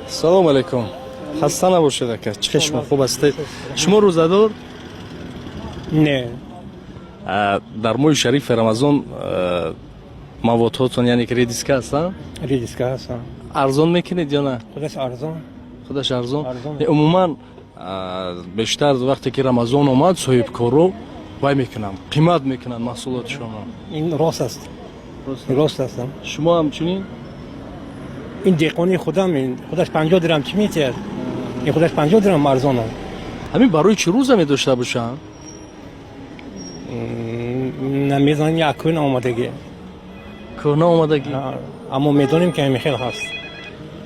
салом алейкум. Хаста набошед ака. Чешма хуб астед. Шумо рӯзадор? Не. Дар моҳи шарифи Рамазон маводҳотон яъне ки редиска ҳастанд? Редиска ҳастанд. Арзон мекунед ё на? Худаш арзон. Худаш арзон? Арзон. Умуман бештар вақте ки Рамазон омад соҳибкоро вай мекунам. Қимат мекунанд маҳсулотшонро. ин рост аст. Рост аст. Шумо ҳамчунин? ин деҳқони худам, ин худаш 50 дирам чӣ метиҳад? ин худаш 50 дирам арзон аст. Ҳамин барои чӣ рӯза медошта бошанд? намезанем як кӯна омадагӣ. Кӯна омадагӣ? аммо медонем ки ҳамин хел ҳаст.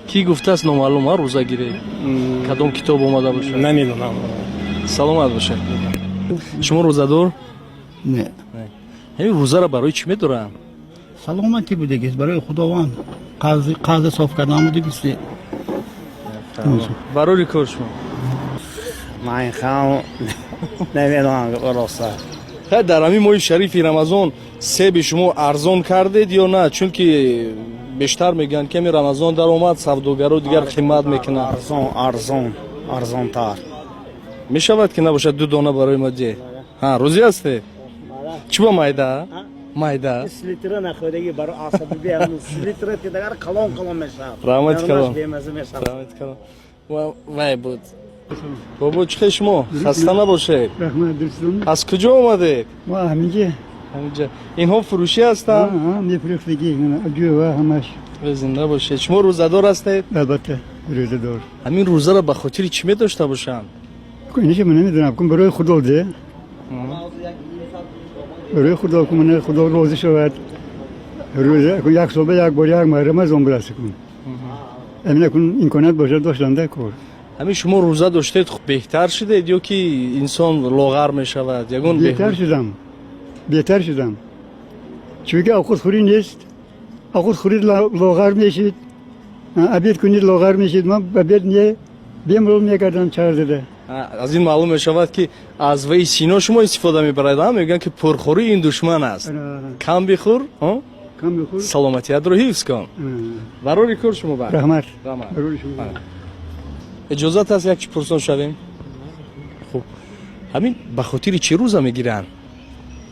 Ки гуфтааст номаълум а рӯза гиред? Кадом китоб омада бошад? намедонам. Саломат бошед. Шумо рӯзадор? Не. ҳамин рӯзаро барои чӣ медоранд? саломатӣ будагист барои худованд. қази соф кардан будагисти. барори кор шумо? ман хам намедонам рост аст. хай дар ҳамин моҳи шарифи Рамазон себи шумо арзон кардед ё на? Чунки бештар мегӯянд ки ҳамин Рамазон даромад савдогаро дигар қимат мекунанд. арзонтар. мешавад ки набошад 2 дона барои мо диҳед? рӯзӣ ҳастед? чӣ ба майда? майда? слитра нахӯрдаги барои асабиби ҳамн слитра ки дагар калон мешавад. раҳмати калом. вай буд. бобо чӣ хел шумо? хаста набошед. раҳмат дӯстон. аз куҷо омадед? ва ҳаминҷа. ҳаминҷа. инҳо фурӯшӣ ҳастанд? мефурӯхтагӣ ҷӯва ҳамаш. зинда бошед. шумо рӯзадор ҳастед? албатта рӯзадор. ҳамин рӯзаро ба хотири чӣ медошта бошанд? инаше ман намедонам кун барои худо де. барои худо кун мана худо розӣ шавад. рӯза кун як соба як бор як моҳи Рамазон бирасӣ кун. амина кун имконат бошад доштанда кор. ҳамин шумо рӯза доштед хуб беҳтар шудед ё ки инсон лоғар мешавад? ягон беҳтар шудам. чунки овқатхӯрӣ нест. овқатхӯрид лоғар мешид. обед кунид лоғар мешид. ман обед не бемрол мекардам чардида. аз ин маълум мешавад ки аз ваи сино шумо истифода мебаред. мегӯянд ки пурхӯрӣ ин душман аст. кам бихӯр, саломатиятро ҳифз кун. барори кор шумо ба. раҳмат. иҷозат ҳаст як чӣ пурсон шавем? хуб ҳамин ба хотири чӣ рӯза мегиранд?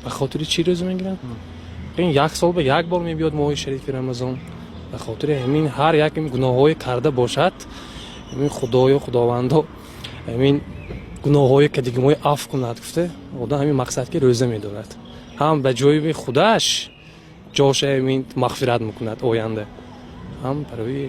ба хотири чӣ рӯза мегиранд? ин як сол ба як бор мебиёд моҳи шарифи Рамазон. ба хотири ҳамин ҳар як гуноҳҳое карда бошад, ҳамин худоё худовандо ҳамин гуноҳҳое ки диги моҳи аф кунад гуфта, одам ҳамин мақсад ки рӯза медорад. ҳам ба ҷои худаш ҷоша ҳамин мағфират мекунад оянда. ҳам барои